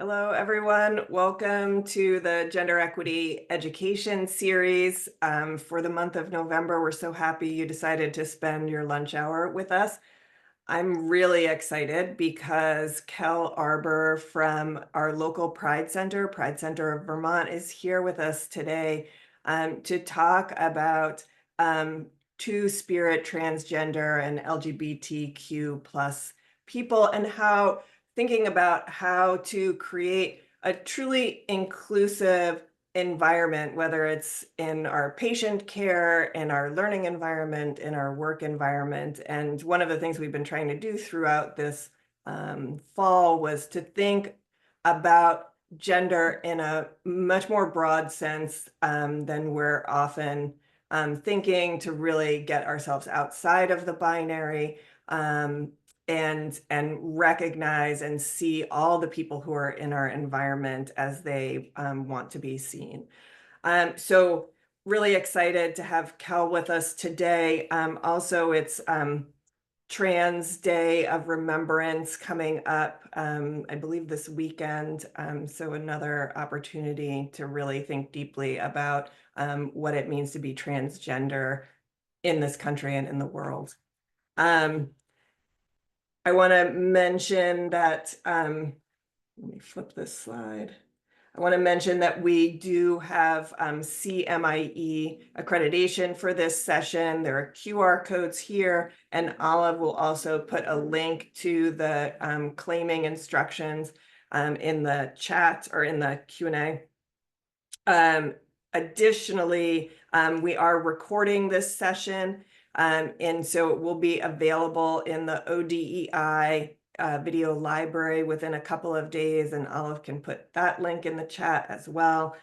Hello, everyone. Welcome to the Gender Equity Education Series. For the month of November, we're so happy you decided to spend your lunch hour with us. I'm really excited because Kell Arbor from our local Pride Center of Vermont, is here with us today to talk about two-spirit, transgender, and LGBTQ plus people, and how thinking about how to create a truly inclusive environment, whether it's in our patient care, in our learning environment, in our work environment. And one of the things we've been trying to do throughout this fall was to think about gender in a much more broad sense than we're often thinking, to really get ourselves outside of the binary and recognize and see all the people who are in our environment as they want to be seen. So really excited to have Kell with us today. Also, it's Trans Day of Remembrance coming up, I believe this weekend. So another opportunity to really think deeply about what it means to be transgender in this country and in the world. I want to mention that, let me flip this slide. I want to mention that we do have CMIE accreditation for this session. There are QR codes here, and Olive will also put a link to the claiming instructions in the chat or in the Q&A. Additionally, we are recording this session, and so it will be available in the ODEI video library within a couple of days, and Olive can put that link in the chat as well.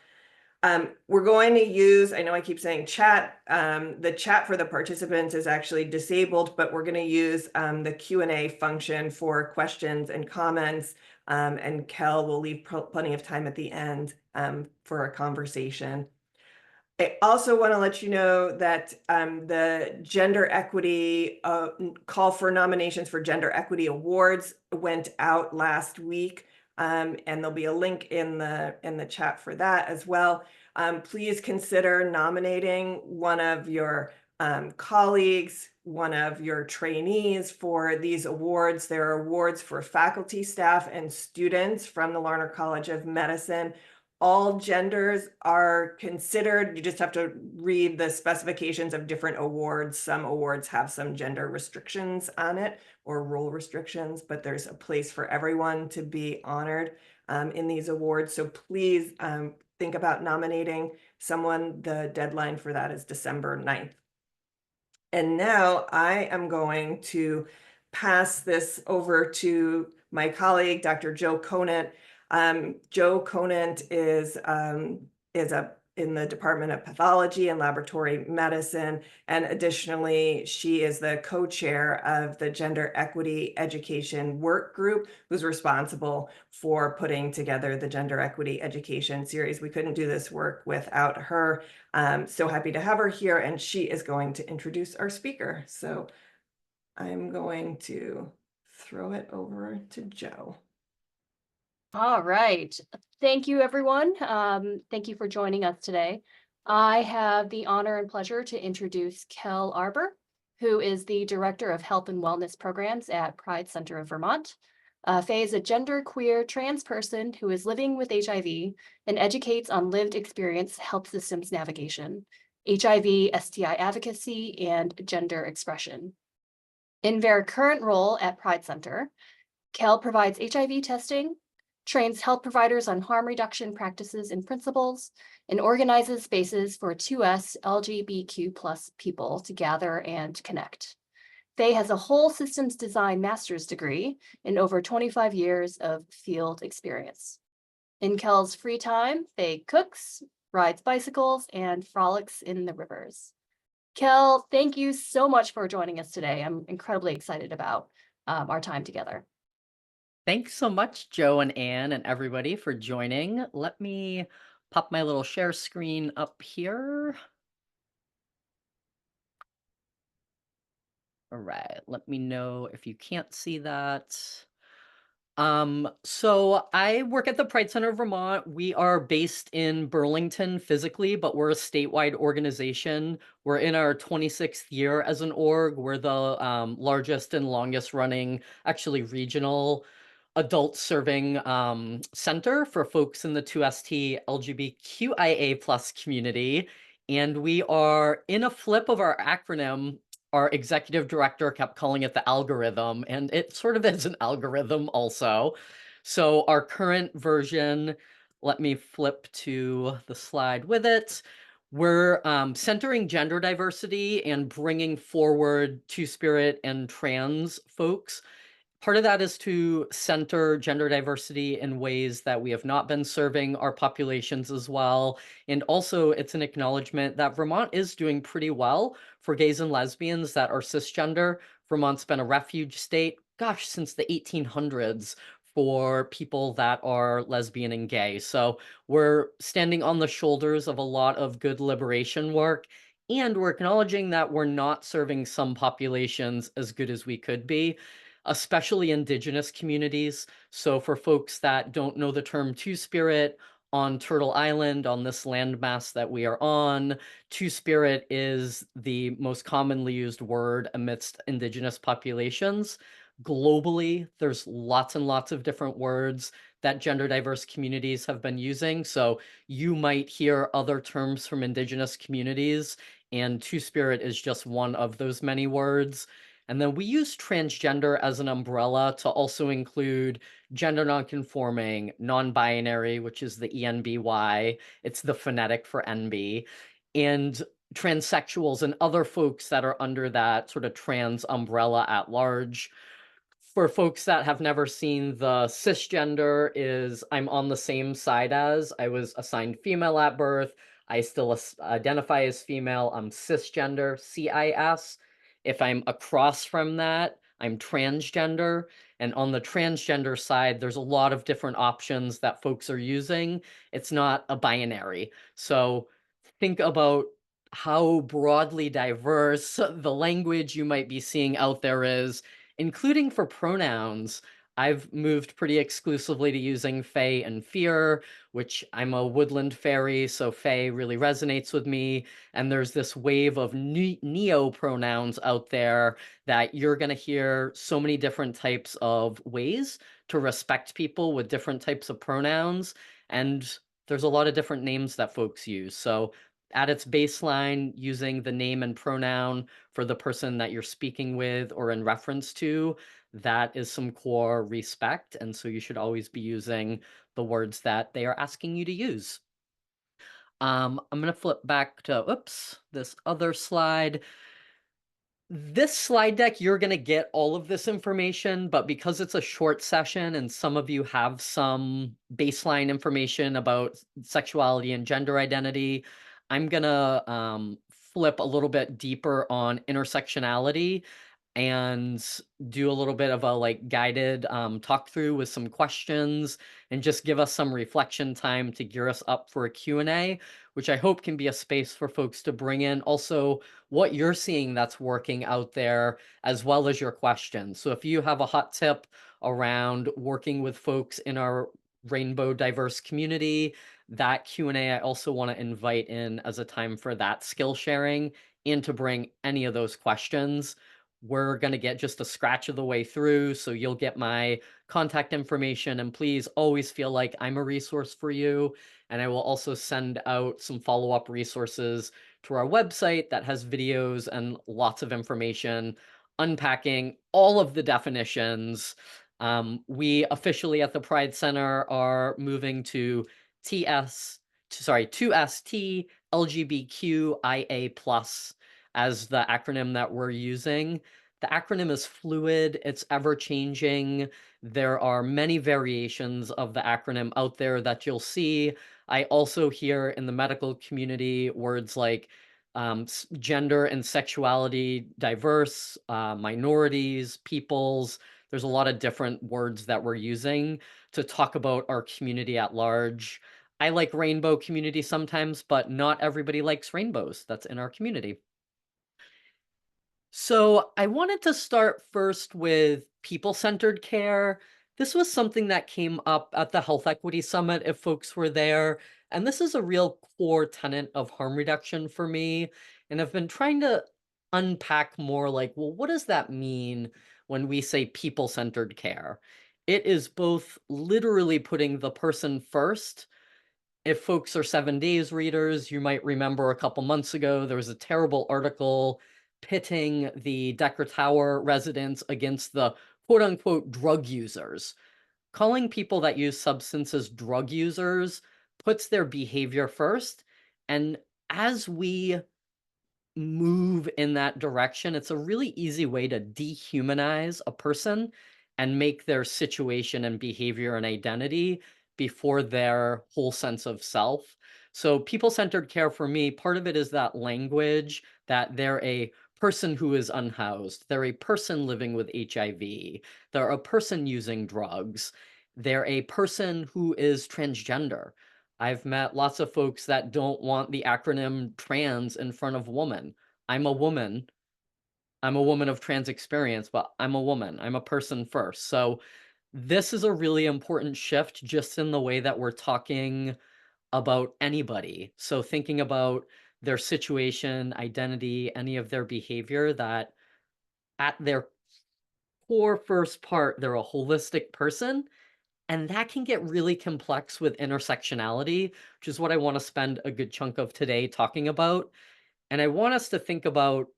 We're going to use, I know I keep saying chat, the chat for the participants is actually disabled, but we're going to use the Q&A function for questions and comments, and Kell will leave plenty of time at the end for a conversation. I also want to let you know that the gender equity call for nominations for gender equity awards went out last week, and there'll be a link in the chat for that as well. Please consider nominating one of your colleagues, one of your trainees for these awards. There are awards for faculty, staff, and students from the Larner College of Medicine. All genders are considered. You just have to read the specifications of different awards. Some awards have some gender restrictions on it or role restrictions, but there's a place for everyone to be honored in these awards. So please think about nominating someone. The deadline for that is December 9th. And now I am going to pass this over to my colleague, Dr. Jo Conant. Jo Conant is in the Department of Pathology and Laboratory Medicine, and additionally, she is the co-chair of the Gender Equity Education Work Group, who's responsible for putting together the Gender Equity Education series. We couldn't do this work without her. So happy to have her here, and she is going to introduce our speaker. So I'm going to throw it over to Jo. All right. Thank you, everyone. Thank you for joining us today. I have the honor and pleasure to introduce Kell Arbor, who is the Director of Health and Wellness Programs at Pride Center of Vermont. Faye is a genderqueer trans person who is living with HIV and educates on lived experience health systems navigation, HIV, STI advocacy, and gender expression. In their current role at Pride Center, Kell provides HIV testing, trains health providers on harm reduction practices and principles, and organizes spaces for 2STLGBQ plus people to gather and connect. Faye has a whole systems design master's degree and over 25 years of field experience. In Kell's free time, Faye cooks, rides bicycles, and frolics in the rivers. Kell, thank you so much for joining us today. I'm incredibly excited about our time together. Thanks so much, Joe and Anne and everybody for joining. Let me pop my little share screen up here. All right, let me know if you can't see that. So I work at the Pride Center of Vermont. We are based in Burlington physically, but we're a statewide organization. We're in our 26th year as an org. We're the largest and longest running, actually regional adult serving center for folks in the 2ST LGBTQIA plus community. And we are in a flip of our acronym. Our executive director kept calling it the algorithm, and it sort of is an algorithm also. So our current version, let me flip to the slide with it. We're centering gender diversity and bringing forward two-spirit and trans folks. Part of that is to center gender diversity in ways that we have not been serving our populations as well. And also, it's an acknowledgement that Vermont is doing pretty well for gays and lesbians that are cisgender. Vermont's been a refuge state, gosh, since the 1800s for people that are lesbian and gay. So we're standing on the shoulders of a lot of good liberation work. And we're acknowledging that we're not serving some populations as good as we could be, especially Indigenous communities. So for folks that don't know the term Two-Spirit, on Turtle Island, on this landmass that we are on, Two-Spirit is the most commonly used word amidst Indigenous populations. Globally, there's lots and lots of different words that gender diverse communities have been using. So you might hear other terms from Indigenous communities, and Two-Spirit is just one of those many words. And then we use transgender as an umbrella to also include gender nonconforming, non-binary, which is the ENBY. It's the phonetic for NB, and transsexuals and other folks that are under that sort of trans umbrella at large. For folks that have never seen, the cisgender is I'm on the same side as. I was assigned female at birth. I still identify as female. I'm cisgender, CIS. If I'm across from that, I'm transgender. And on the transgender side, there's a lot of different options that folks are using. It's not a binary. So think about how broadly diverse the language you might be seeing out there is, including for pronouns. I've moved pretty exclusively to using fae and fear, which I'm a woodland fairy, so fae really resonates with me. And there's this wave of neo pronouns out there that you're going to hear so many different types of ways to respect people with different types of pronouns. And there's a lot of different names that folks use. So at its baseline, using the name and pronoun for the person that you're speaking with or in reference to, that is some core respect. And so you should always be using the words that they are asking you to use. I'm going to flip back to, oops, this other slide. This slide deck, you're going to get all of this information, but because it's a short session and some of you have some baseline information about sexuality and gender identity, I'm going to flip a little bit deeper on intersectionality and do a little bit of a like guided talk through with some questions and just give us some reflection time to gear us up for a Q&A, which I hope can be a space for folks to bring in also what you're seeing that's working out there, as well as your questions. So if you have a hot tip around working with folks in our rainbow diverse community, that Q&A I also want to invite in as a time for that skill sharing and to bring any of those questions. We're going to get just a scratch of the way through, so you'll get my contact information, and please always feel like I'm a resource for you. And I will also send out some follow-up resources to our website that has videos and lots of information unpacking all of the definitions. We officially at the Pride Center are moving to 2ST LGBTQIA+ as the acronym that we're using. The acronym is fluid, it's ever changing. There are many variations of the acronym out there that you'll see. I also hear in the medical community words like gender and sexuality diverse, minorities, peoples. There's a lot of different words that we're using to talk about our community at large. I like rainbow community sometimes, but not everybody likes rainbows that's in our community. So I wanted to start first with people-centered care. This was something that came up at the Health Equity Summit if folks were there. And this is a real core tenet of harm reduction for me. And I've been trying to unpack more like, well, what does that mean when we say people centered care? It is both literally putting the person first. If folks are 7 Days readers, you might remember a couple months ago, there was a terrible article pitting the Decker Tower residents against the quote unquote drug users. Calling people that use substances drug users puts their behavior first. And as we move in that direction, it's a really easy way to dehumanize a person and make their situation and behavior and identity before their whole sense of self. So, people centered care for me, part of it is that language that they're a person who is unhoused, they're a person living with HIV, they're a person using drugs, they're a person who is transgender. I've met lots of folks that don't want the acronym trans in front of woman. I'm a woman. I'm a woman of trans experience, but I'm a woman. I'm a person first. So this is a really important shift just in the way that we're talking about anybody. So thinking about their situation, identity, any of their behavior, that at their core first part, they're a holistic person. And that can get really complex with intersectionality, which is what I want to spend a good chunk of today talking about. And I want us to think about,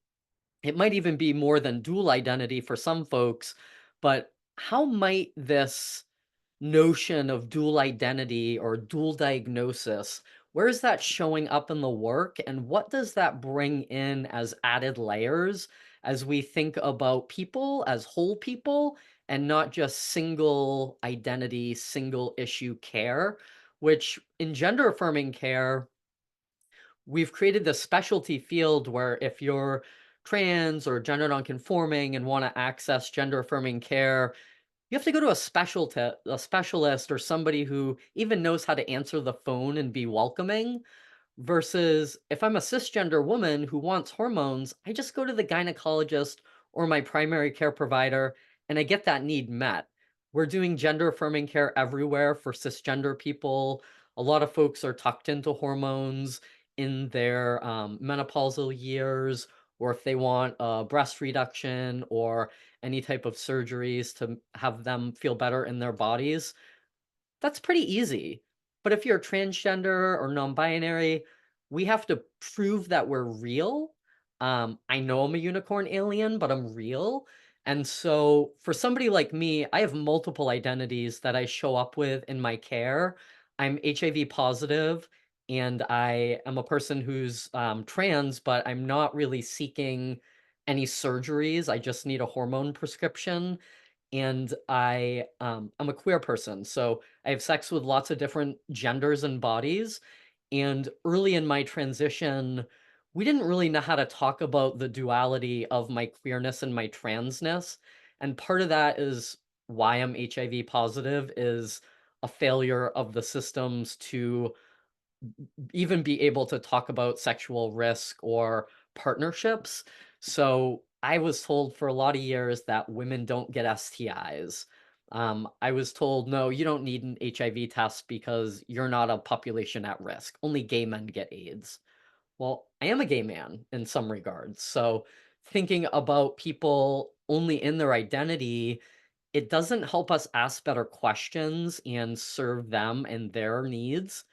it might even be more than dual identity for some folks, but how might this notion of dual identity or dual diagnosis, where is that showing up in the work? And what does that bring in as added layers as we think about people as whole people and not just single identity, single issue care, which in gender affirming care, we've created this specialty field where if you're trans or gender nonconforming and want to access gender affirming care, you have to go to a specialist or somebody who even knows how to answer the phone and be welcoming. Versus if I'm a cisgender woman who wants hormones, I just go to the gynecologist or my primary care provider and I get that need met. We're doing gender affirming care everywhere for cisgender people. A lot of folks are tucked into hormones in their menopausal years, or if they want breast reduction or any type of surgeries to have them feel better in their bodies. That's pretty easy. But if you're transgender or non-binary, we have to prove that we're real. I know I'm a unicorn alien, but I'm real. And so for somebody like me, I have multiple identities that I show up with in my care. I'm HIV positive and I am a person who's trans, but I'm not really seeking any surgeries. I just need a hormone prescription and I'm a queer person, so I have sex with lots of different genders and bodies. And early in my transition, we didn't really know how to talk about the duality of my queerness and my transness. And part of that is why I'm HIV positive is a failure of the systems to even be able to talk about sexual risk or partnerships. So I was told for a lot of years that women don't get STIs. I was told, no, you don't need an HIV test because you're not a population at risk. Only gay men get AIDS. Well, I am a gay man in some regards. So thinking about people only in their identity, it doesn't help us ask better questions and serve them and their needs.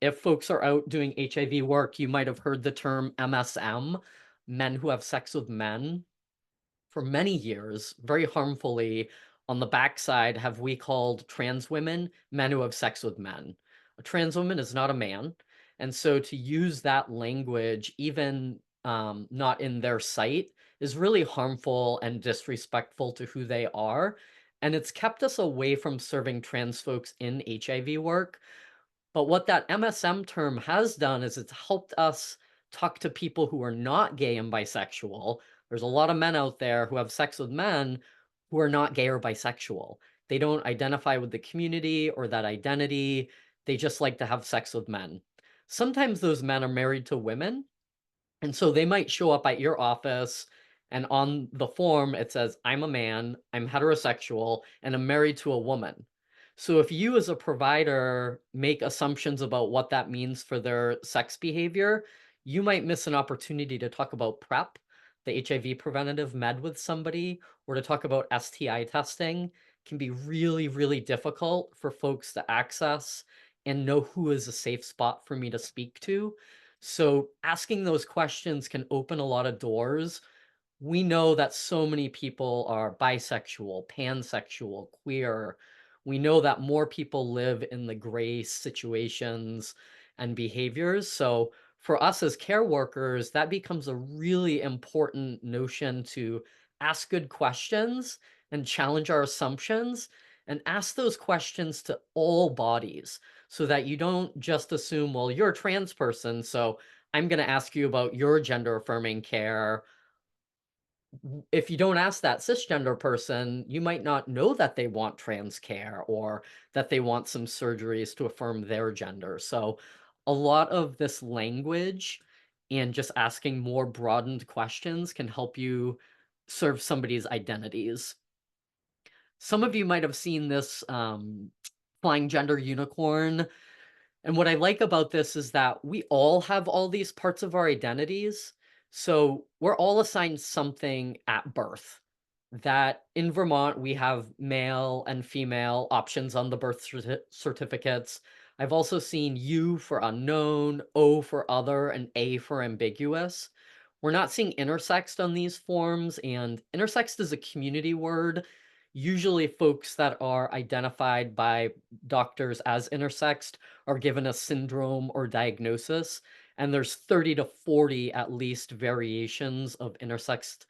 If folks are out doing HIV work, you might have heard the term MSM, men who have sex with men. For many years, very harmfully, on the backside, have we called trans women men who have sex with men. A trans woman is not a man. And so to use that language, even not in their sight, is really harmful and disrespectful to who they are. And it's kept us away from serving trans folks in HIV work. But what that MSM term has done is it's helped us talk to people who are not gay and bisexual. There's a lot of men out there who have sex with men who are not gay or bisexual. They don't identify with the community or that identity. They just like to have sex with men. Sometimes those men are married to women, and so they might show up at your office And on the form, it says, I'm a man, I'm heterosexual, and I'm married to a woman. So if you as a provider make assumptions about what that means for their sex behavior, you might miss an opportunity to talk about PrEP, the HIV preventative med with somebody, or to talk about STI testing. Can be really, really difficult for folks to access and know who is a safe spot for me to speak to. So asking those questions can open a lot of doors. We know that so many people are bisexual, pansexual, queer. We know that more people live in the gray situations and behaviors. So for us as care workers, that becomes a really important notion to ask good questions and challenge our assumptions and ask those questions to all bodies so that you don't just assume, well, you're a trans person, so I'm going to ask you about your gender affirming care. If you don't ask that cisgender person, you might not know that they want trans care or that they want some surgeries to affirm their gender. So a lot of this language and just asking more broadened questions can help you serve somebody's identities. Some of you might have seen this flying gender unicorn. And what I like about this is that we all have all these parts of our identities. So we're all assigned something at birth. That in Vermont, we have male and female options on the birth certificates. I've also seen U for unknown, O for other, and A for ambiguous. We're not seeing intersexed on these forms, and intersexed is a community word. Usually, folks that are identified by doctors as intersexed are given a syndrome or diagnosis, and there's 30 to 40 at least variations of intersexed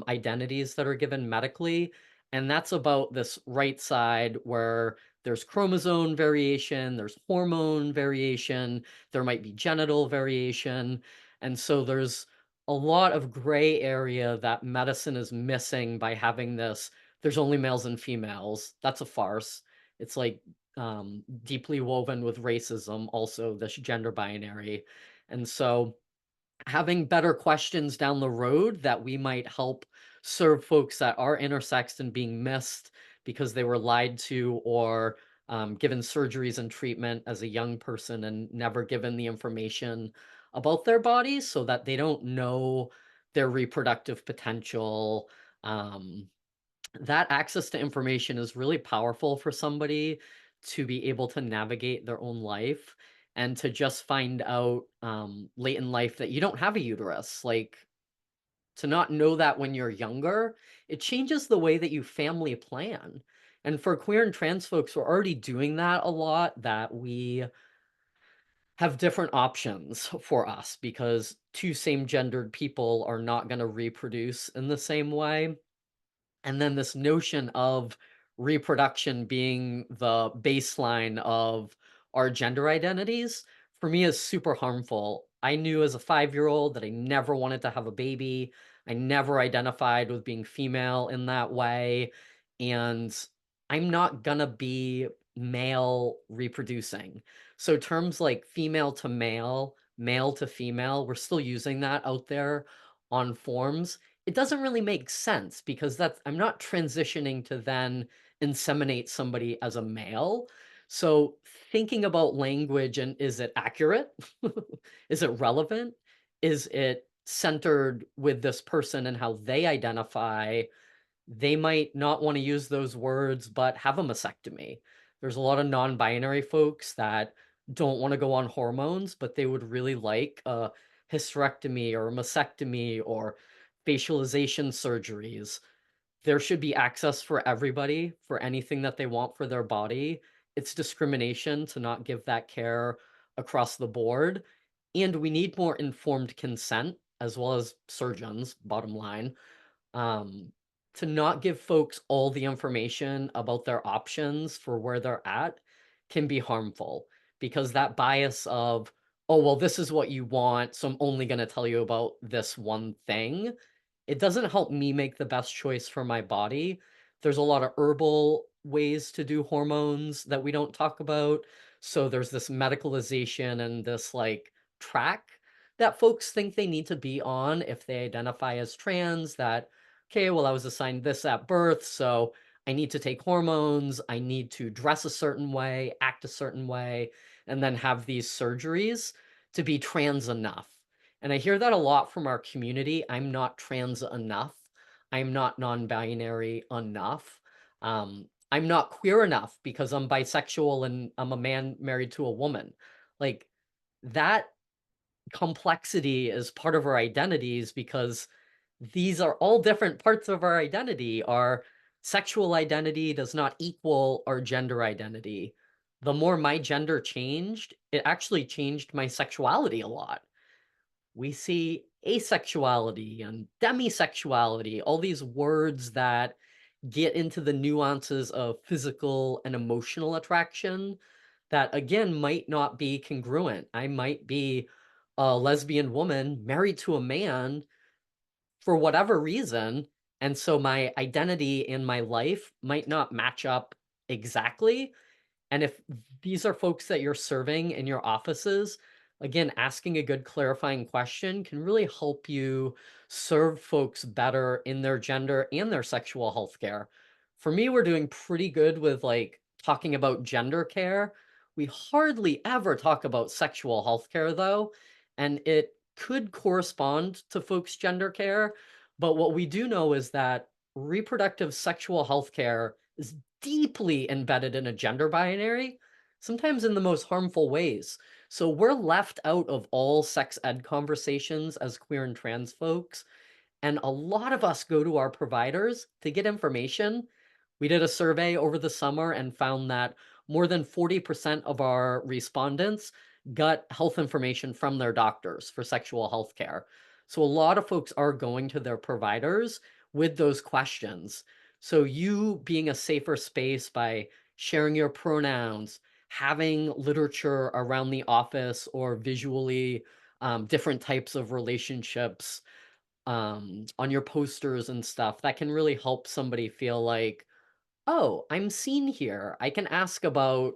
identities that are given medically. And that's about this right side where there's chromosome variation, there's hormone variation, there might be genital variation. And so there's a lot of gray area that medicine is missing by having this. There's only males and females. That's a farce. It's like deeply woven with racism, also this gender binary. And so having better questions down the road that we might help serve folks that are intersexed and being missed because they were lied to or given surgeries and treatment as a young person and never given the information about their bodies so that they don't know their reproductive potential. That access to information is really powerful for somebody to be able to navigate their own life and to just find out late in life that you don't have a uterus. Like to not know that when you're younger, it changes the way that you family plan. And for queer and trans folks, we're already doing that a lot, that we have different options for us because two same gendered people are not going to reproduce in the same way. And then this notion of reproduction being the baseline of our gender identities, for me is super harmful. I knew as a 5-year-old that I never wanted to have a baby. I never identified with being female in that way. And I'm not gonna be male reproducing. So terms like female to male to female, we're still using that out there on forms. It doesn't really make sense because that's I'm not transitioning to then inseminate somebody as a male. So thinking about language and is it accurate? Is it relevant? Is it centered with this person and how they identify? They might not want to use those words, but have a mastectomy. There's a lot of non-binary folks that don't want to go on hormones, but they would really like a hysterectomy or a mastectomy or facialization surgeries. There should be access for everybody for anything that they want for their body. It's discrimination to not give that care across the board. And we need more informed consent as well as surgeons, bottom line, um, to not give folks all the information about their options for where they're at can be harmful because that bias of, oh, well, this is what you want, so I'm only going to tell you about this one thing. It doesn't help me make the best choice for my body. There's a lot of herbal ways to do hormones that we don't talk about. So there's this medicalization and this like track that folks think they need to be on if they identify as trans, that, okay, well, I was assigned this at birth, so I need to take hormones, I need to dress a certain way, act a certain way, and then have these surgeries to be trans enough. And I hear that a lot from our community. I'm not trans enough. I'm not non-binary enough. I'm not queer enough because I'm bisexual and I'm a man married to a woman. Like that complexity is part of our identities because these are all different parts of our identity. Our sexual identity does not equal our gender identity. The more my gender changed, it actually changed my sexuality a lot. We see asexuality and demisexuality, all these words that get into the nuances of physical and emotional attraction that, again, might not be congruent. I might be a lesbian woman married to a man for whatever reason. And so my identity in my life might not match up exactly. And if these are folks that you're serving in your offices, again, asking a good clarifying question can really help you serve folks better in their gender and their sexual health care. For me, we're doing pretty good with like talking about gender care. We hardly ever talk about sexual health care though, and it could correspond to folks' gender care. But what we do know is that reproductive sexual health care is deeply embedded in a gender binary, sometimes in the most harmful ways. So we're left out of all sex ed conversations as queer and trans folks. And a lot of us go to our providers to get information. We did a survey over the summer and found that more than 40% of our respondents got health information from their doctors for sexual health care. So a lot of folks are going to their providers with those questions. So you being a safer space by sharing your pronouns, having literature around the office or visually different types of relationships on your posters and stuff, that can really help somebody feel like, oh, I'm seen here. I can ask about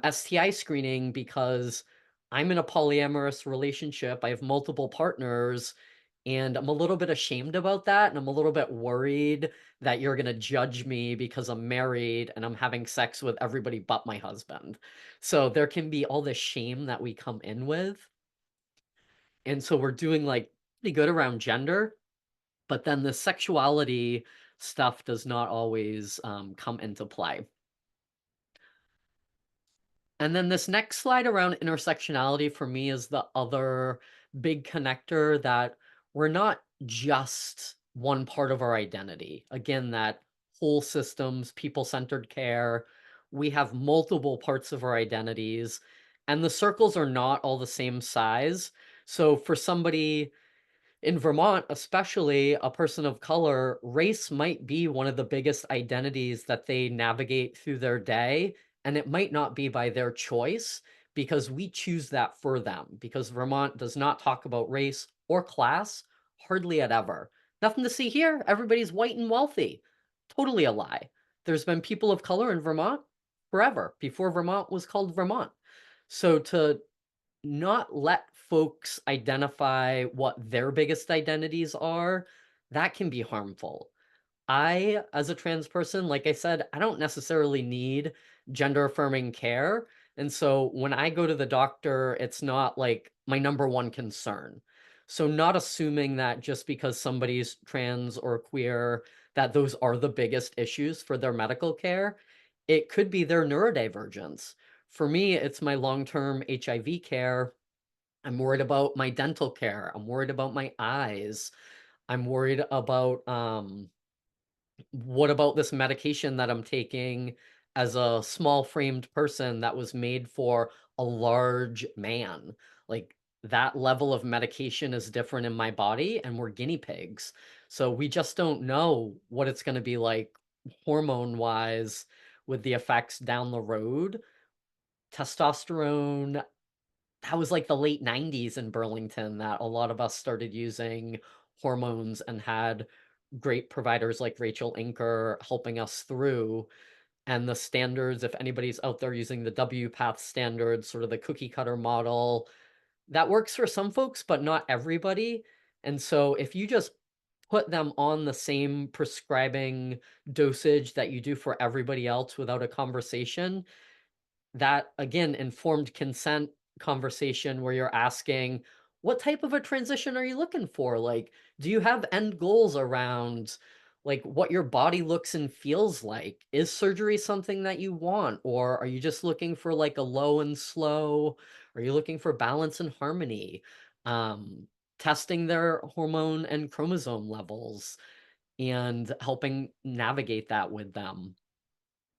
STI screening because I'm in a polyamorous relationship. I have multiple partners, and I'm a little bit ashamed about that. And I'm a little bit worried that you're going to judge me because I'm married and I'm having sex with everybody but my husband. So there can be all this shame that we come in with. And so we're doing like pretty good around gender, but then the sexuality stuff does not always come into play. And then this next slide around intersectionality for me is the other big connector that we're not just one part of our identity. Again, that whole systems, people-centered care, we have multiple parts of our identities, and the circles are not all the same size. So for somebody in Vermont, especially a person of color, race might be one of the biggest identities that they navigate through their day. And it might not be by their choice because we choose that for them. Because Vermont does not talk about race or class hardly at ever. Nothing to see here. Everybody's white and wealthy. Totally a lie. There's been people of color in Vermont forever, before Vermont was called Vermont. So to not let folks identify what their biggest identities are, that can be harmful. I, as a trans person, like I said, I don't necessarily need gender affirming care. And so when I go to the doctor, it's not like my number one concern. So not assuming that just because somebody's trans or queer, that those are the biggest issues for their medical care. It could be their neurodivergence. For me, it's my long-term HIV care. I'm worried about my dental care. I'm worried about my eyes. I'm worried about what about this medication that I'm taking as a small framed person that was made for a large man? Like that level of medication is different in my body, and we're guinea pigs. So we just don't know what it's going to be like hormone wise with the effects down the road. Testosterone, that was like the late 90s in Burlington that a lot of us started using hormones and had great providers like Rachel Inker helping us through. And the standards, if anybody's out there using the W path standards, sort of the cookie cutter model, That works for some folks, but not everybody. And so if you just put them on the same prescribing dosage that you do for everybody else without a conversation, that again, informed consent conversation where you're asking, what type of a transition are you looking for? Like, do you have end goals around like what your body looks and feels like? Is surgery something that you want? Or are you just looking for like a low and slow? Are you looking for balance and harmony? Um, Testing their hormone and chromosome levels and helping navigate that with them.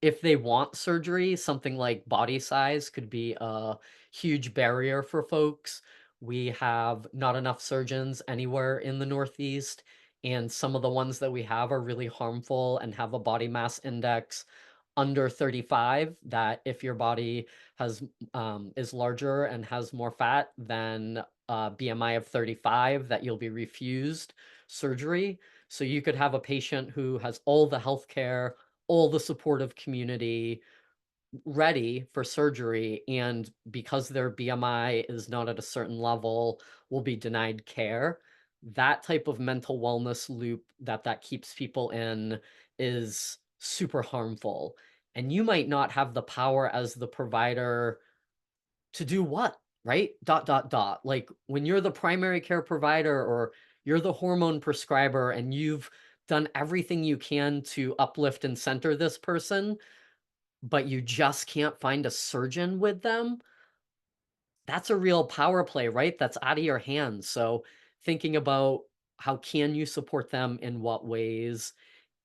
If they want surgery, something like body size could be a huge barrier for folks. We have not enough surgeons anywhere in the Northeast, and some of the ones that we have are really harmful and have a body mass index under 35, that if your body has is larger and has more fat than a BMI of 35, that you'll be refused surgery. So you could have a patient who has all the healthcare, all the supportive community ready for surgery, and because their BMI is not at a certain level, will be denied care. That type of mental wellness loop that keeps people in is super harmful. And you might not have the power as the provider to do what, right? Dot, dot, dot. Like when you're the primary care provider or you're the hormone prescriber and you've done everything you can to uplift and center this person, but you just can't find a surgeon with them, that's a real power play, right? That's out of your hands. So thinking about how can you support them in what ways,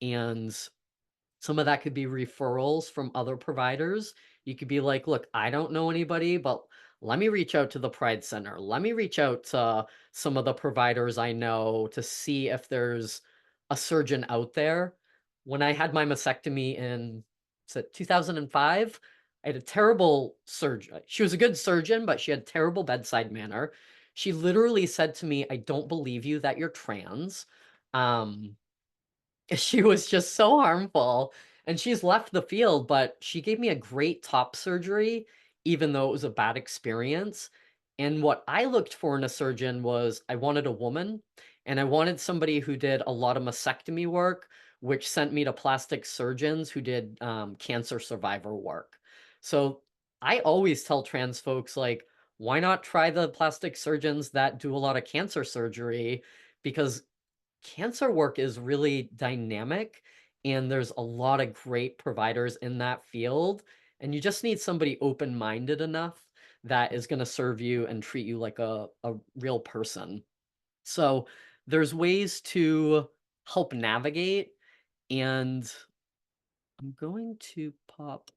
and some of that could be referrals from other providers. You could be like, look, I don't know anybody, but let me reach out to the Pride Center. Let me reach out to some of the providers I know to see if there's a surgeon out there. When I had my mastectomy in 2005, I had a terrible surgeon. She was a good surgeon, but she had terrible bedside manner. She literally said to me, I don't believe you that you're trans. Um, she was just so harmful, and she's left the field, but she gave me a great top surgery, even though it was a bad experience. And what I looked for in a surgeon was I wanted a woman, and I wanted somebody who did a lot of mastectomy work, which sent me to plastic surgeons who did cancer survivor work. So I always tell trans folks, like, why not try the plastic surgeons that do a lot of cancer surgery? Because cancer work is really dynamic and there's a lot of great providers in that field, and you just need somebody open-minded enough that is going to serve you and treat you like a real person. So there's ways to help navigate, and I'm going to pop,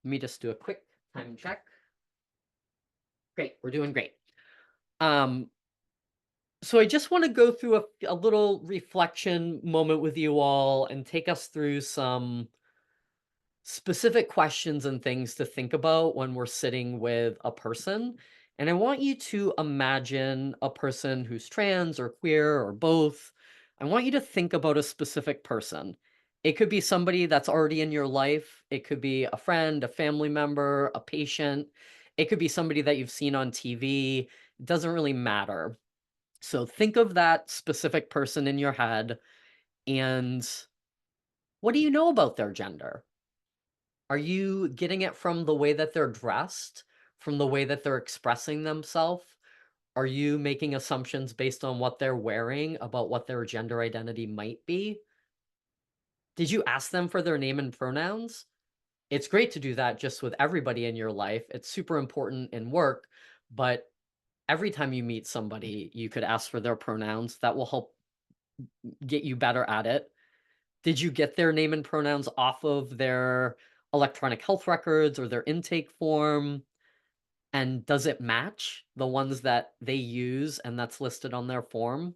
let me just do a quick time check. Great, we're doing great. So I just want to go through a little reflection moment with you all and take us through some specific questions and things to think about when we're sitting with a person. And I want you to imagine a person who's trans or queer or both. I want you to think about a specific person. It could be somebody that's already in your life. It could be a friend, a family member, a patient. It could be somebody that you've seen on TV. It doesn't really matter. So think of that specific person in your head, and what do you know about their gender? Are you getting it from the way that they're dressed, from the way that they're expressing themselves? Are you making assumptions based on what they're wearing about what their gender identity might be? Did you ask them for their name and pronouns? It's great to do that just with everybody in your life. It's super important in work, but every time you meet somebody, you could ask for their pronouns. That will help get you better at it. Did you get their name and pronouns off of their electronic health records or their intake form? And does it match the ones that they use and that's listed on their form?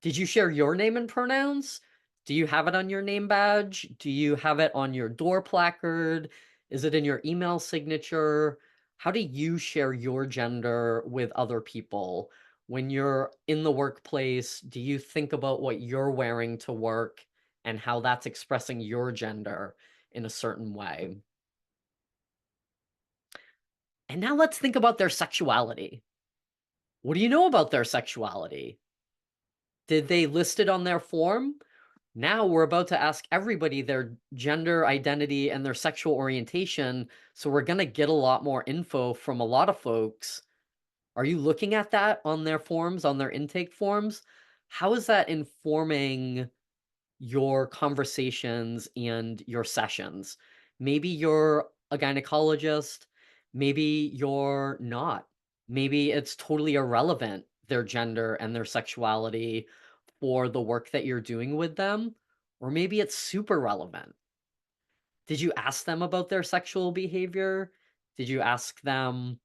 Did you share your name and pronouns? Do you have it on your name badge? Do you have it on your door placard? Is it in your email signature? How do you share your gender with other people? When you're in the workplace, do you think about what you're wearing to work and how that's expressing your gender in a certain way? And now let's think about their sexuality. What do you know about their sexuality? Did they list it on their form? Now we're about to ask everybody their gender identity and their sexual orientation. So we're going to get a lot more info from a lot of folks. Are you looking at that on their forms, on their intake forms? How is that informing your conversations and your sessions? Maybe you're a gynecologist, maybe you're not. Maybe it's totally irrelevant, their gender and their sexuality for the work that you're doing with them, or maybe it's super relevant. Did you ask them about their sexual behavior? Did you ask them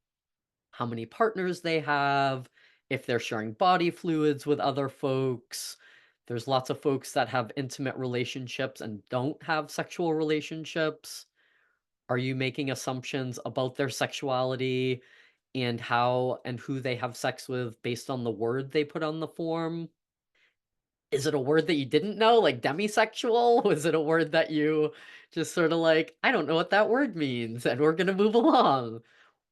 how many partners they have, if they're sharing body fluids with other folks? There's lots of folks that have intimate relationships and don't have sexual relationships. Are you making assumptions about their sexuality and how and who they have sex with based on the word they put on the form? Is it a word that you didn't know, like demisexual? Was it a word that you just sort of like, I don't know what that word means, and we're gonna move along?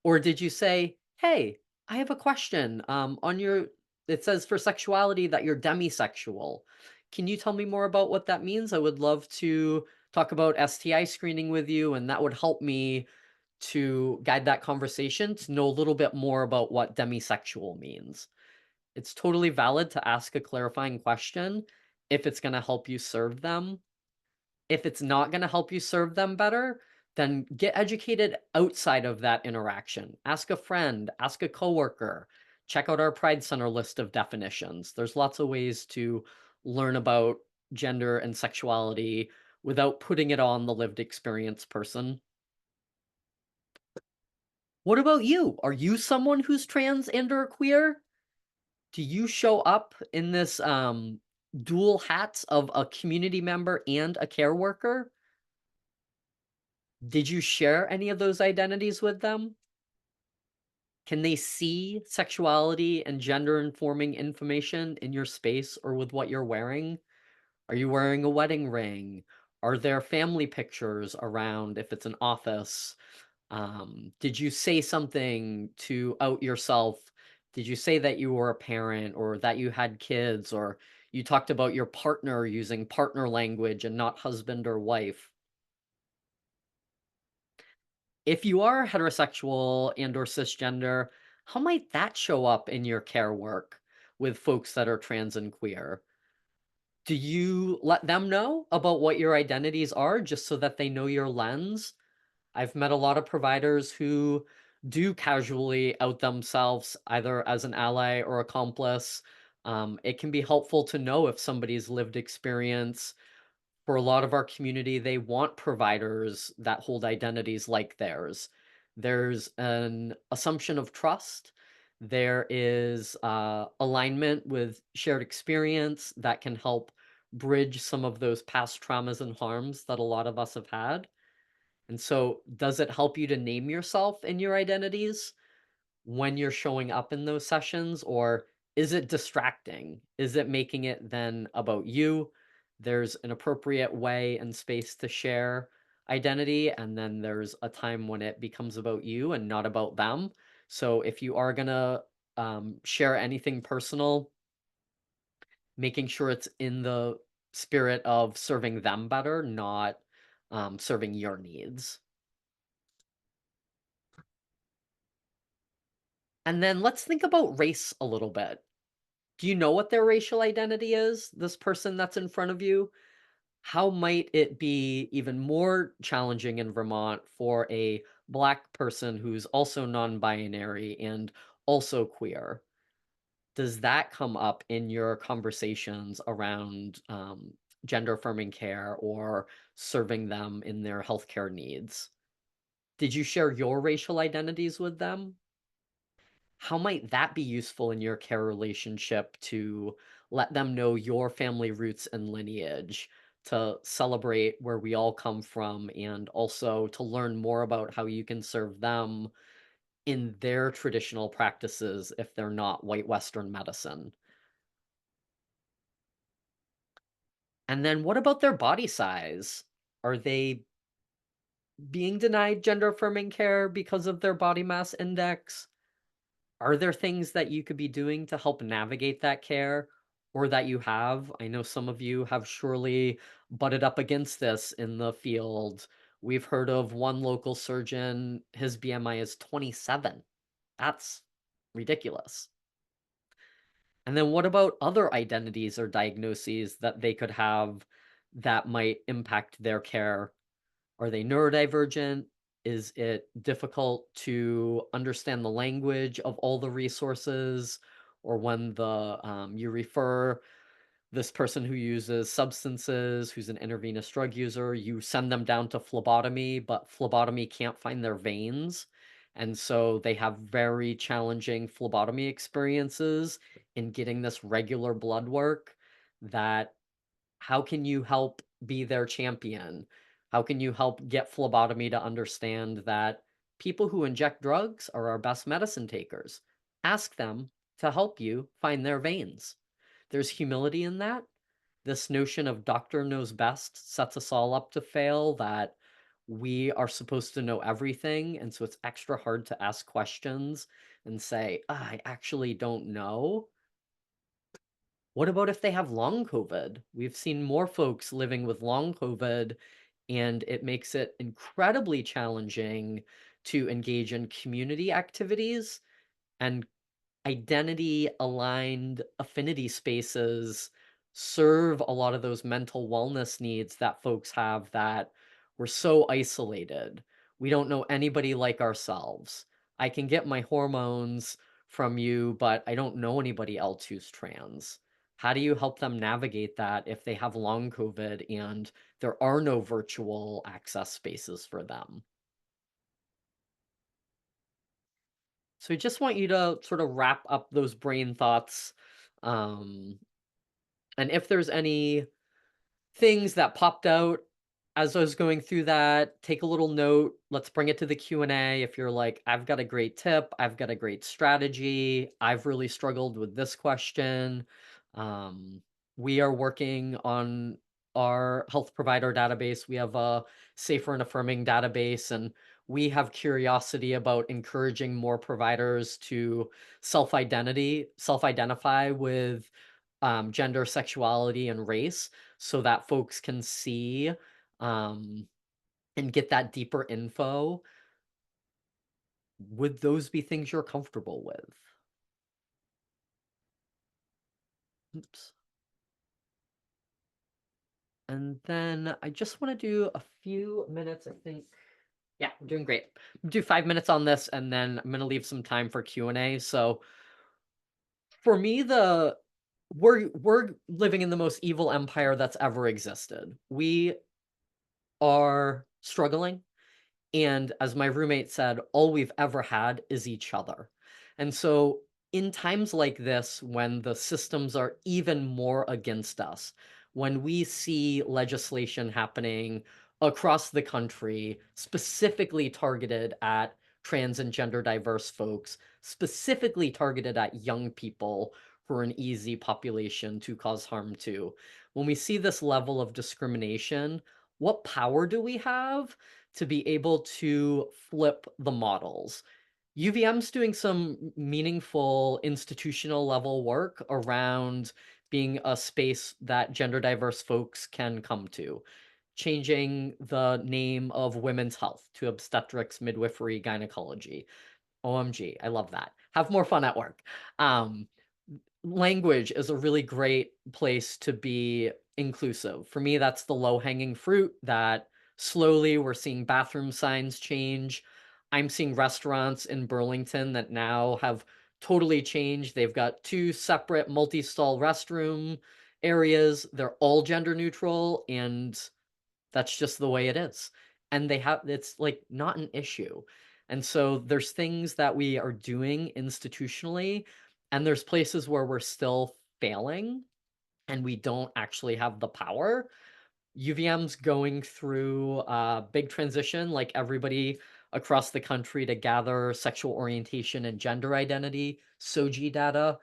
Or did you say, "Hey, I have a question. On your it says for sexuality that you're demisexual. Can you tell me more about what that means? I would love to talk about STI screening with you, and that would help me to guide that conversation to know a little bit more about what demisexual means." It's totally valid to ask a clarifying question if it's going to help you serve them. If it's not going to help you serve them better, then get educated outside of that interaction. Ask a friend, ask a coworker, check out our Pride Center list of definitions. There's lots of ways to learn about gender and sexuality without putting it on the lived experience person. What about you? Are you someone who's trans and or queer? Do you show up in this dual hats of a community member and a care worker? Did you share any of those identities with them? Can they see sexuality and gender informing information in your space or with what you're wearing? Are you wearing a wedding ring? Are there family pictures around if it's an office? Did you say something to out yourself? Did you say that you were a parent or that you had kids, or you talked about your partner using partner language and not husband or wife? If you are heterosexual and or cisgender, how might that show up in your care work with folks that are trans and queer? Do you let them know about what your identities are just so that they know your lens? I've met a lot of providers who do casually out themselves either as an ally or accomplice. It can be helpful to know if somebody's lived experience. For a lot of our community, they want providers that hold identities like theirs. There's an assumption of trust. There is alignment with shared experience that can help bridge some of those past traumas and harms that a lot of us have had. And so, does it help you to name yourself and your identities when you're showing up in those sessions, or is it distracting? Is it making it then about you? There's an appropriate way and space to share identity, and then there's a time when it becomes about you and not about them. So, if you are gonna share anything personal, making sure it's in the spirit of serving them better, not serving your needs. And then let's think about race a little bit. Do you know what their racial identity is, this person that's in front of you? How might it be even more challenging in Vermont for a Black person who's also non binary and also queer? Does that come up in your conversations around gender affirming care or serving them in their healthcare needs? Did you share your racial identities with them? How might that be useful in your care relationship to let them know your family roots and lineage, to celebrate where we all come from, and also to learn more about how you can serve them in their traditional practices if they're not white Western medicine? And then what about their body size? Are they being denied gender affirming care because of their body mass index? Are there things that you could be doing to help navigate that care or that you have? I know some of you have surely butted up against this in the field. We've heard of one local surgeon, his BMI is 27. That's ridiculous. And then what about other identities or diagnoses that they could have that might impact their care? Are they neurodivergent? Is it difficult to understand the language of all the resources? Or when you refer this person who uses substances, who's an intravenous drug user, you send them down to phlebotomy, but phlebotomy can't find their veins. And so they have very challenging phlebotomy experiences in getting this regular blood work. That how can you help be their champion? How can you help get phlebotomy to understand that people who inject drugs are our best medicine takers? Ask them to help you find their veins. There's humility in that. This notion of doctor knows best sets us all up to fail, that we are supposed to know everything. And so it's extra hard to ask questions and say, "Ah, I actually don't know." What about if they have long COVID? We've seen more folks living with long COVID, and it makes it incredibly challenging to engage in community activities, and identity aligned affinity spaces serve a lot of those mental wellness needs that folks have, that we're so isolated. We don't know anybody like ourselves. I can get my hormones from you, but I don't know anybody else who's trans. How do you help them navigate that if they have long COVID and there are no virtual access spaces for them? So I just want you to sort of wrap up those brain thoughts. Um, and if there's any things that popped out as I was going through that, take a little note. Let's bring it to the Q&A. If you're like, I've got a great tip, I've got a great strategy, I've really struggled with this question. Um, we are working on our health provider database. We have a safer and affirming database, and we have curiosity about encouraging more providers to self-identify with gender, sexuality, and race, so that folks can see um, and get that deeper info. Would those be things you're comfortable with? Oops. And then I just want to do a few minutes, I think. Yeah, I'm doing great. Do 5 minutes on this, and then I'm going to leave some time for Q&A. So for me, we're living in the most evil empire that's ever existed. We are struggling. And as my roommate said, all we've ever had is each other. And so, in times like this, when the systems are even more against us, when we see legislation happening across the country, specifically targeted at trans and gender diverse folks, specifically targeted at young people who are an easy population to cause harm to, when we see this level of discrimination, what power do we have to be able to flip the models? UVM's doing some meaningful institutional level work around being a space that gender diverse folks can come to, changing the name of women's health to obstetrics, midwifery, gynecology. OMG, I love that. Have more fun at work. Um, Language is a really great place to be inclusive. For me, that's the low-hanging fruit that slowly we're seeing bathroom signs change. I'm seeing restaurants in Burlington that now have totally changed. They've got two separate multi-stall restroom areas. They're all gender neutral, and that's just the way it is. And it's like not an issue. And so there's things that we are doing institutionally, and there's places where we're still failing and we don't actually have the power. UVM's going through a big transition, like everybody across the country, to gather sexual orientation and gender identity, SOGI data.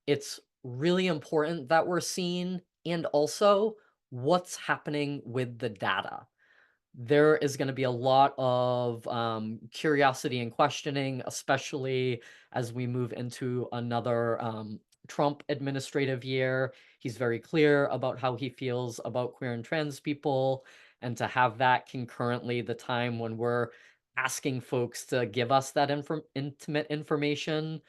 It's really important that we're seeing, and also what's happening with the data. there is going to be a lot of curiosity and questioning, especially as we move into another Trump administrative year. He's very clear about how he feels about queer and trans people, and to have that concurrently the time when we're asking folks to give us that intimate information.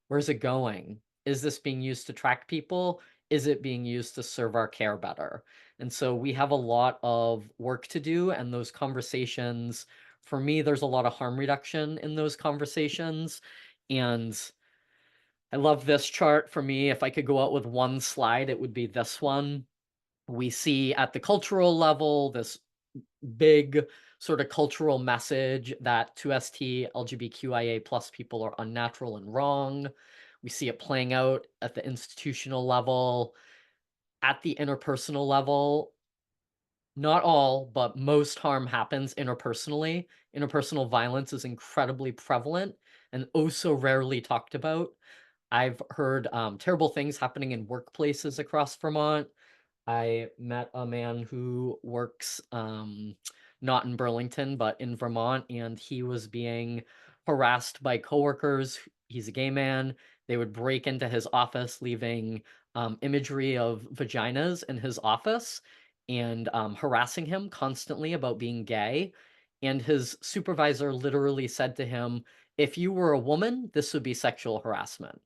Where's it going? Is this being used to track people? Is it being used to serve our care better? And so we have a lot of work to do, and those conversations, for me, there's a lot of harm reduction in those conversations. And I love this chart. For me, if I could go out with one slide, it would be this one. We see at the cultural level this big sort of cultural message that 2ST LGBTQIA plus people are unnatural and wrong. We see it playing out at the institutional level, at the interpersonal level. Not all, but most harm happens interpersonally. Interpersonal violence is incredibly prevalent and oh so rarely talked about. I've heard terrible things happening in workplaces across Vermont. I met a man who works not in Burlington, but in Vermont, and he was being harassed by coworkers. He's a gay man. They would break into his office, leaving imagery of vaginas in his office and harassing him constantly about being gay. And his supervisor literally said to him, "If you were a woman, this would be sexual harassment."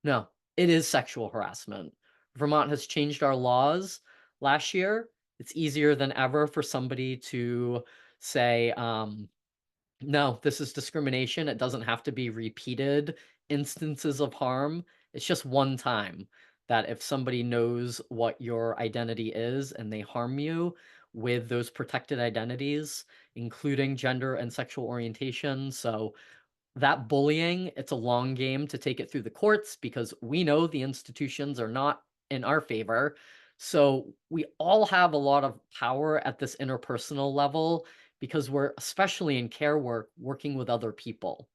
No, it is sexual harassment. Vermont has changed our laws last year. It's easier than ever for somebody to say, no, this is discrimination. It doesn't have to be repeated instances of harm. It's just one time that if somebody knows what your identity is and they harm you with those protected identities, including gender and sexual orientation. So that bullying, it's a long game to take it through the courts because we know the institutions are not in our favor. So we all have a lot of power at this interpersonal level because we're, especially in care work, working with other people.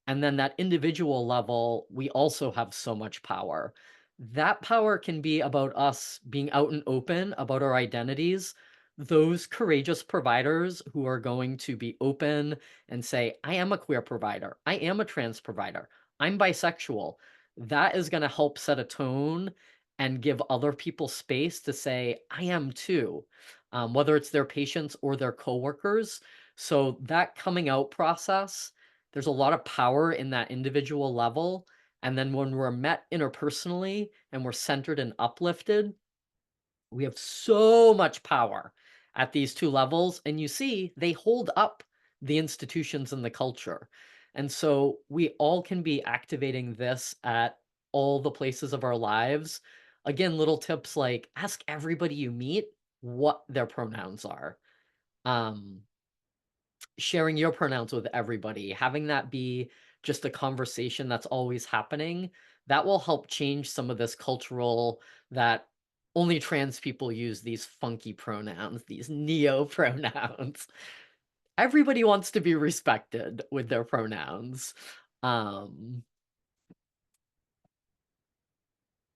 And then that individual level, we also have so much power. That power can be about us being out and open about our identities. Those courageous providers who are going to be open and say, I am a queer provider, I am a trans provider, I'm bisexual. That is going to help set a tone and give other people space to say, I am too, whether it's their patients or their coworkers. So that coming out process, there's a lot of power in that individual level. And then when we're met interpersonally and we're centered and uplifted, we have so much power at these two levels. And you see, they hold up the institutions and the culture. And so we all can be activating this at all the places of our lives. Again, little tips like ask everybody you meet what their pronouns are. Um, Sharing your pronouns with everybody, having that be just a conversation that's always happening, that will help change some of this cultural that only trans people use these funky pronouns, these neo pronouns. Everybody wants to be respected with their pronouns. Um,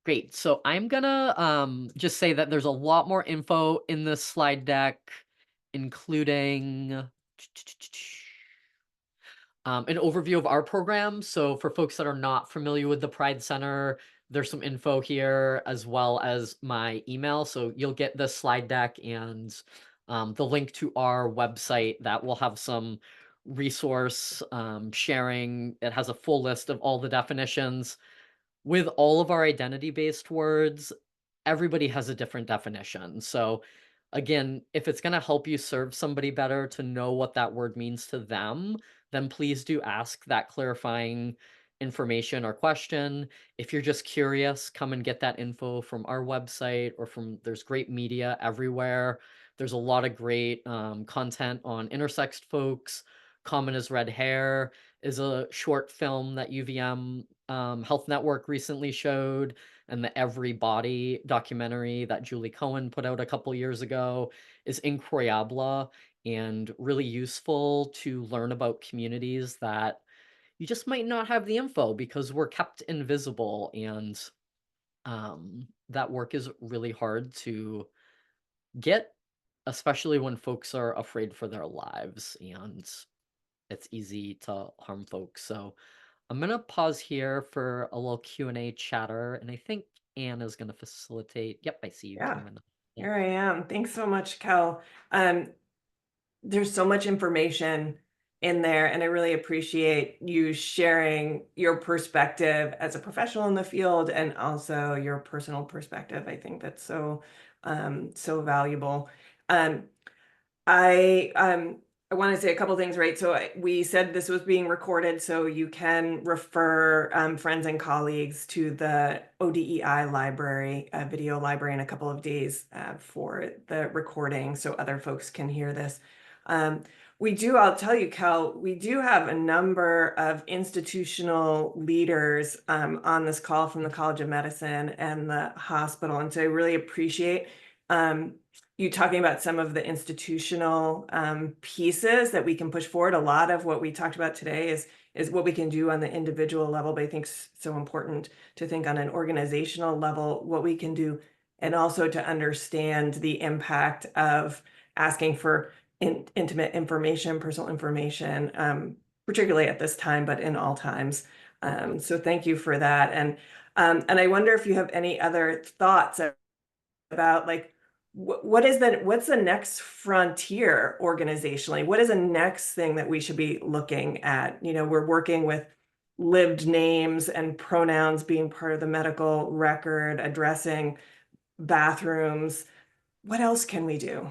Great. So I'm gonna just say that there's a lot more info in this slide deck, including an overview of our program. So for folks that are not familiar with the Pride Center, there's some info here as well as my email. So you'll get the slide deck and the link to our website that will have some resource sharing. It has a full list of all the definitions. With all of our identity-based words, everybody has a different definition. So again, if it's going to help you serve somebody better to know what that word means to them, then please do ask that clarifying information or question. If you're just curious, come and get that info from our website or from, there's great media everywhere. There's a lot of great content on intersex folks. Common as Red Hair is a short film that UVM Health Network recently showed, and the Every Body documentary that Julie Cohen put out a couple years ago is incroyable and really useful to learn about communities that you just might not have the info because we're kept invisible, and that work is really hard to get especially when folks are afraid for their lives and it's easy to harm folks. So I'm gonna pause here for a little Q&A chatter, and I think Anne is gonna facilitate. Yep, I see you Yeah, coming up. Yeah. here I am. Thanks so much, Kel. Um, there's so much information in there, and I really appreciate you sharing your perspective as a professional in the field and also your personal perspective. I think that's so valuable. Um, I want to say a couple things, right? So we said this was being recorded, so you can refer friends and colleagues to the ODEI library, video library, in a couple of days for the recording, so other folks can hear this. I'll tell you, Kel, we do have a number of institutional leaders on this call from the College of Medicine and the hospital, and so I really appreciate you talking about some of the institutional pieces that we can push forward. A lot of what we talked about today is what we can do on the individual level, but I think it's so important to think on an organizational level what we can do, and also to understand the impact of asking for intimate information, personal information, particularly at this time, but in all times. So thank you for that. And I wonder if you have any other thoughts about, like, what's the next frontier organizationally? What is the next thing that we should be looking at? We're working with lived names and pronouns being part of the medical record, addressing bathrooms. What else can we do?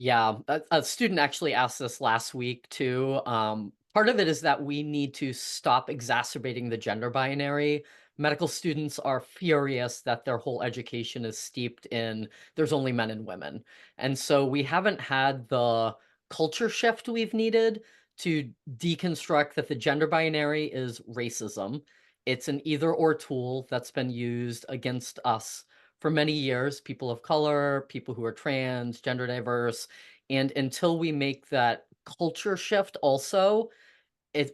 Yeah, a student actually asked this last week too. Part of it is that we need to stop exacerbating the gender binary. Medical students are furious that their whole education is steeped in there's only men and women. And so we haven't had the culture shift we've needed to deconstruct that the gender binary is racism. It's an either or tool that's been used against us for many years, people of color, people who are trans, gender diverse, and until we make that culture shift also,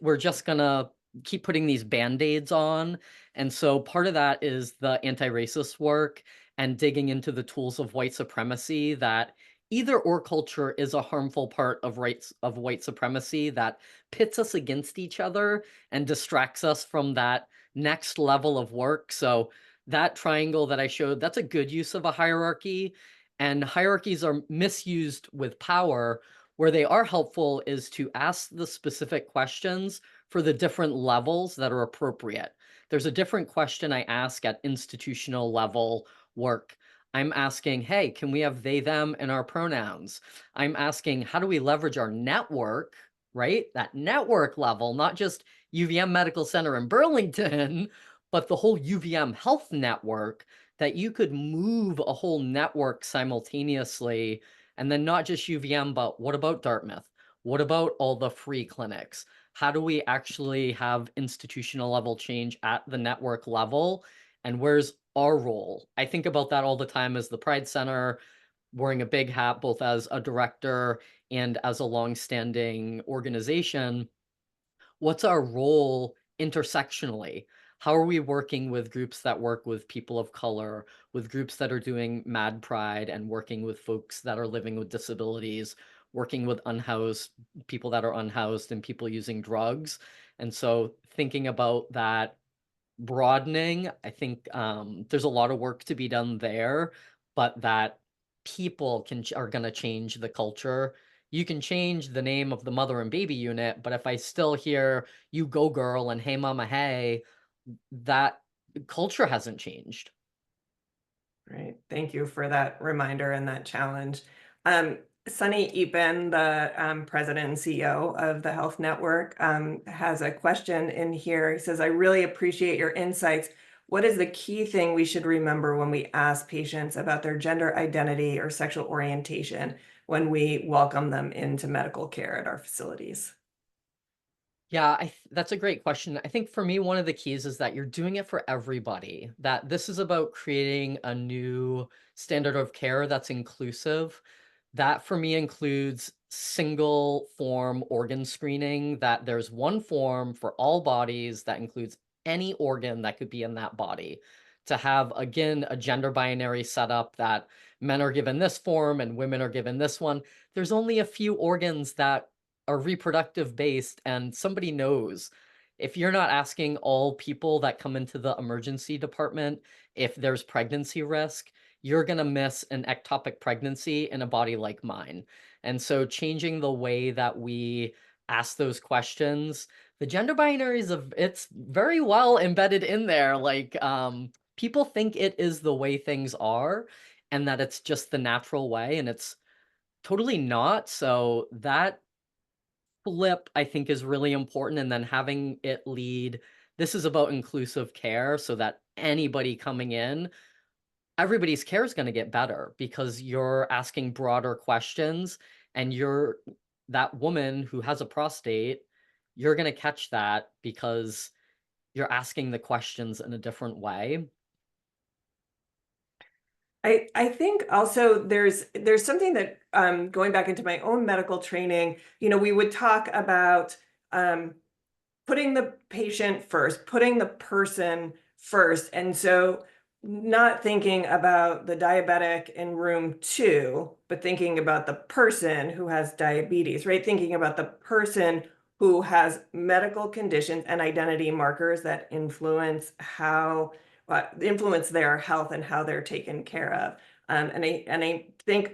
we're just gonna keep putting these band-aids on. And so part of that is the anti-racist work and digging into the tools of white supremacy, that either or culture is a harmful part of rights of white supremacy that pits us against each other and distracts us from that next level of work. So that triangle that I showed, that's a good use of a hierarchy. And hierarchies are misused with power. Where they are helpful is to ask the specific questions for the different levels that are appropriate. There's a different question I ask at institutional level work. I'm asking, hey, can we have they, them in our pronouns? I'm asking, how do we leverage our network, right? That network level, not just UVM Medical Center in Burlington, but the whole UVM health network, that you could move a whole network simultaneously. And then not just UVM, but what about Dartmouth? What about all the free clinics? How do we actually have institutional level change at the network level? And where's our role? I think about that all the time as the Pride Center, wearing a big hat, both as a director and as a longstanding organization. What's our role intersectionally? How are we working with groups that work with people of color, with groups that are doing Mad Pride and working with folks that are living with disabilities, working with unhoused people that are unhoused and people using drugs? And so thinking about that broadening, I think there's a lot of work to be done there, but that people are going to change the culture. You can change the name of the mother and baby unit, but if I still hear you go girl and hey mama hey, that culture hasn't changed. Great. Thank you for that reminder and that challenge. Sunny Epen, the president and CEO of the Health Network, has a question in here. He says, I really appreciate your insights. What is the key thing we should remember when we ask patients about their gender identity or sexual orientation when we welcome them into medical care at our facilities? Yeah, that's a great question. I think for me, one of the keys is that you're doing it for everybody, that this is about creating a new standard of care that's inclusive. That for me includes single form organ screening, that there's one form for all bodies that includes any organ that could be in that body. to have, again, a gender binary setup that men are given this form and women are given this one. There's only a few organs that are reproductive based, and somebody knows. If you're not asking all people that come into the emergency department if there's pregnancy risk, you're going to miss an ectopic pregnancy in a body like mine. And so changing the way that we ask those questions, the gender binaries of it's very well embedded in there. Like people think it is the way things are and that it's just the natural way, and it's totally not. So that flip, I think, is really important. And then having it lead, this is about inclusive care so that anybody coming in, everybody's care is going to get better because you're asking broader questions, and you're that woman who has a prostate, you're going to catch that because you're asking the questions in a different way. I think also there's something that going back into my own medical training, we would talk about putting the patient first, putting the person first. And so not thinking about the diabetic in room 2, but thinking about the person who has diabetes, right? Thinking about the person who has medical conditions and identity markers that influence their health and how they're taken care of. And I think,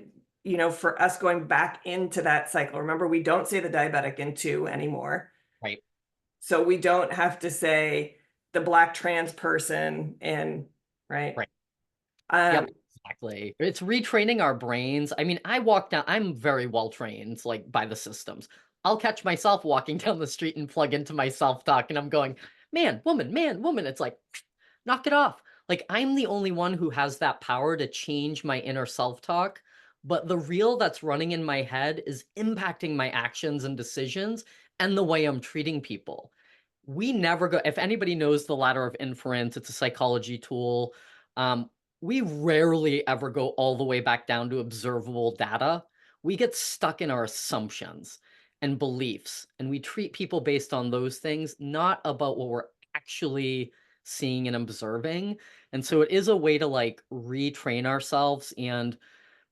for us going back into that cycle, remember, we don't say the diabetic in 2 anymore. Right. So we don't have to say the Black trans person right? Right. Yep, exactly. It's retraining our brains. I mean, I'm very well trained, like by the systems. I'll catch myself walking down the street and plug into my self-talk, and I'm going, man, woman. It's like, knock it off. Like, I'm the only one who has that power to change my inner self-talk, but the reel that's running in my head is impacting my actions and decisions and the way I'm treating people. We never go, if anybody knows the ladder of inference, it's a psychology tool. Um, we rarely ever go all the way back down to observable data. We get stuck in our assumptions and beliefs, and we treat people based on those things, not about what we're actually seeing and observing. And so it is a way to like retrain ourselves. And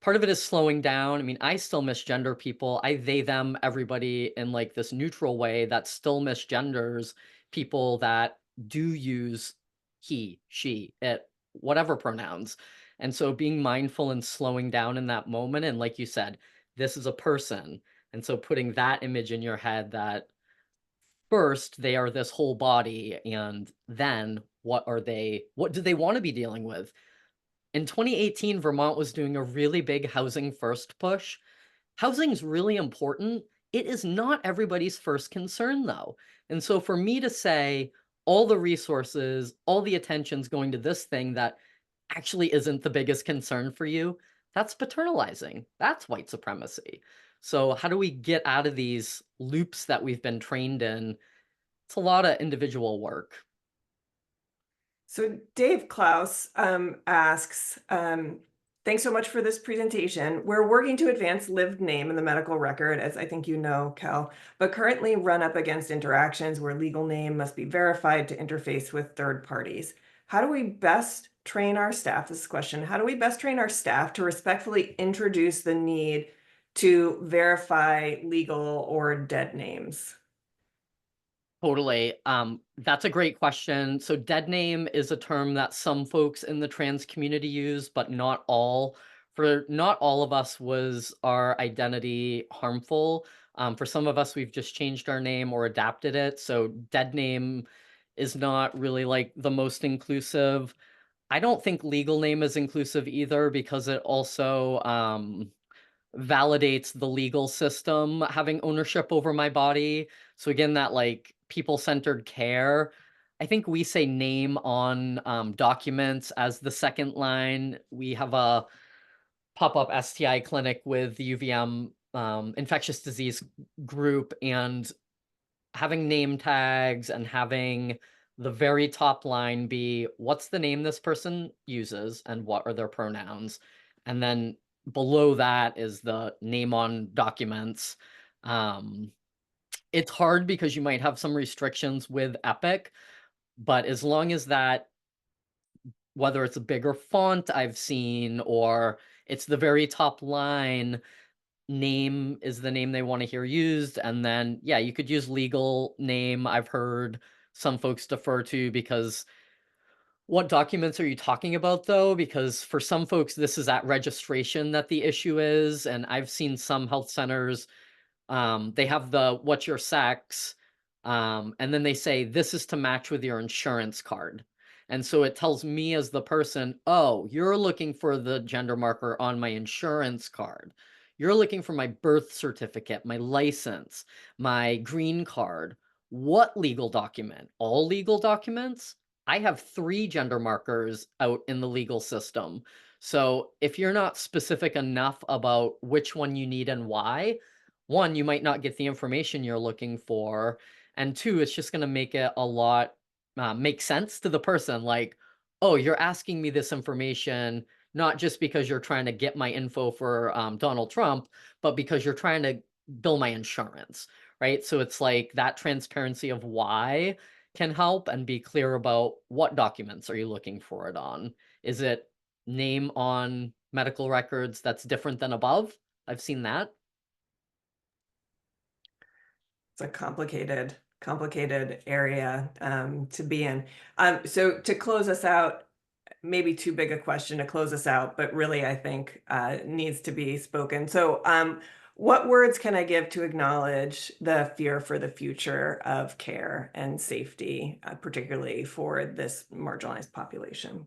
part of it is slowing down. I mean, I still misgender people. They, them, everybody in like this neutral way that still misgenders people that do use he, she, it, whatever pronouns. And so being mindful and slowing down in that moment. And like you said, this is a person. And so putting that image in your head that first they are this whole body, and then what do they want to be dealing with? In 2018, Vermont was doing a really big housing first push. Housing's really important. It is not everybody's first concern, though. And so for me to say all the resources, all the attention's going to this thing that actually isn't the biggest concern for you, that's paternalizing. That's white supremacy. So how do we get out of these loops that we've been trained in? It's a lot of individual work. So Dave Klaus asks, thanks so much for this presentation. We're working to advance lived name in the medical record, as I think you know, Kell, but currently run up against interactions where legal name must be verified to interface with third parties. How do we best train our staff? This question, how do we best train our staff to respectfully introduce the need to verify legal or dead names? Totally. That's a great question. So dead name is a term that some folks in the trans community use, but not all. For not all of us was our identity harmful. For some of us, we've just changed our name or adapted it. So dead name is not really like the most inclusive. I don't think legal name is inclusive either, because it also validates the legal system having ownership over my body. So again, that like people-centered care. I think we say name on documents as the second line. We have a pop-up STI clinic with the UVM infectious disease group, and having name tags and having the very top line be what's the name this person uses and what are their pronouns. And then below that is the name on documents. It's hard because you might have some restrictions with Epic, but as long as that whether it's a bigger font I've seen or it's the very top line, name is the name they want to hear used. And then, yeah, you could use legal name. I've heard some folks defer to because what documents are you talking about though? Because for some folks, this is at registration that the issue is. And I've seen some health centers, they have the what's your sex, and then they say this is to match with your insurance card. And so it tells me as the person, oh, you're looking for the gender marker on my insurance card. You're looking for my birth certificate, my license, my green card. What legal document? All legal documents? I have 3 gender markers out in the legal system. So if you're not specific enough about which one you need and why, 1, you might not get the information you're looking for, and 2, it's just gonna make it a lot make sense to the person, like, "Oh, you're asking me this information not just because you're trying to get my info for, Donald Trump, but because you're trying to bill my insurance," right? So it's like that transparency of why can help, and be clear about what documents are you looking for it on. Is it name on medical records that's different than above? I've seen that. It's a complicated area to be in. So to close us out, maybe too big a question to close us out, but really I think needs to be spoken. So what words can I give to acknowledge the fear for the future of care and safety, particularly for this marginalized population?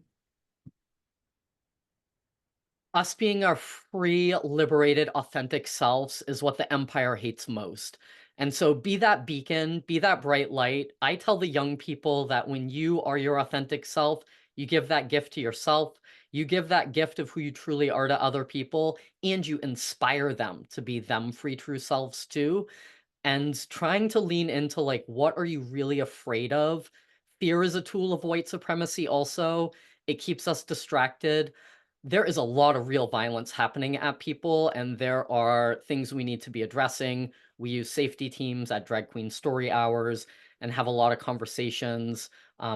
Us being our free, liberated, authentic selves is what the empire hates most. And so be that beacon, be that bright light. I tell the young people that when you are your authentic self, you give that gift to yourself, you give that gift of who you truly are to other people, and you inspire them to be them free, true selves too. And trying to lean into like, what are you really afraid of? Fear is a tool of white supremacy also. It keeps us distracted. There is a lot of real violence happening at people, and there are things we need to be addressing. We use safety teams at drag queen story hours and have a lot of conversations.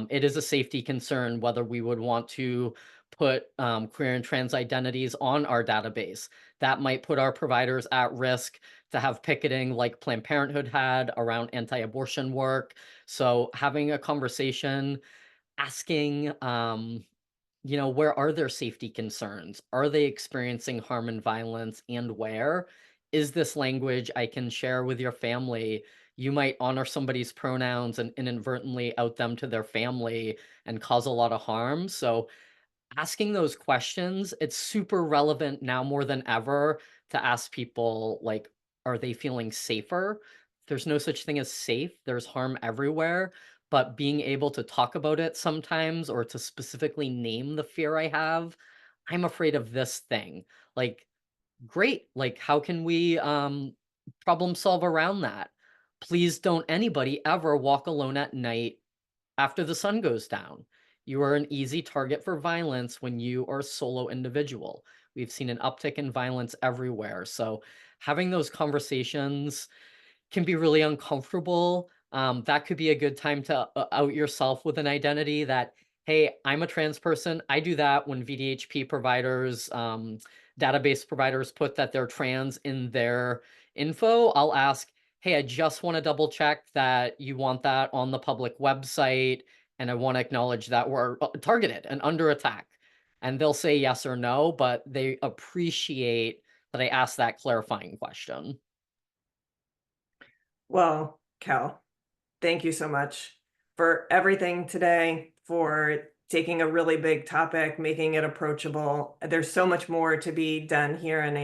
It is a safety concern whether we would want to put queer and trans identities on our database. That might put our providers at risk to have picketing like Planned Parenthood had around anti-abortion work. So having a conversation, asking, where are their safety concerns? Are they experiencing harm and violence, and where? Is this language I can share with your family? You might honor somebody's pronouns and inadvertently out them to their family and cause a lot of harm. So asking those questions, it's super relevant now more than ever to ask people, like, are they feeling safer? There's no such thing as safe, there's harm everywhere, but being able to talk about it sometimes or to specifically name the fear I have, I'm afraid of this thing. Like, great, like, how can we problem solve around that? Please don't anybody ever walk alone at night after the sun goes down. You are an easy target for violence when you are a solo individual. We've seen an uptick in violence everywhere. So having those conversations can be really uncomfortable. That could be a good time to out yourself with an identity that, hey, I'm a trans person. I do that when VDHP providers, database providers put that they're trans in their info. I'll ask, hey, I just want to double check that you want that on the public website. And I want to acknowledge that we're targeted and under attack. And they'll say yes or no, but they appreciate that I asked that clarifying question. Well, Cal, thank you so much for everything today, for taking a really big topic, making it approachable. There's so much more to be done here, and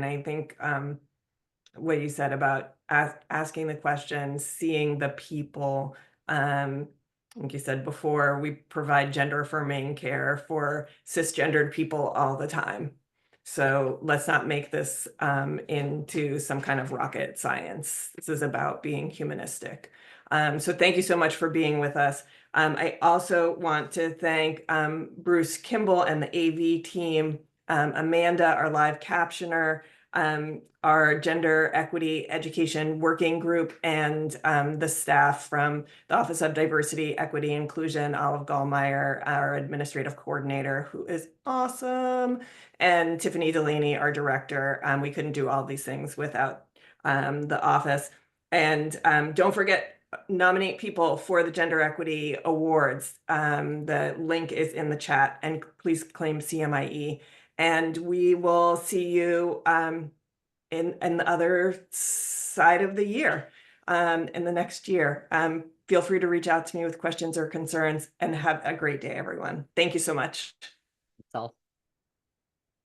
I think what you said about asking the questions, seeing the people. Like you said before, we provide gender affirming care for cisgendered people all the time. So let's not make this into some kind of rocket science. This is about being humanistic. So thank you so much for being with us. I also want to thank Bruce Kimball and the AV team, Amanda, our live captioner, our gender equity education working group, and the staff from the Office of Diversity, Equity, Inclusion, Olive Gallmeyer, our administrative coordinator, who is awesome, and Tiffany Delaney, our director. We couldn't do all these things without the office. And don't forget, nominate people for the Gender Equity Awards. The link is in the chat, and please claim CMIE. And we will see you in the other side of the year, in the next year. Feel free to reach out to me with questions or concerns, and have a great day, everyone. Thank you so much. That's all.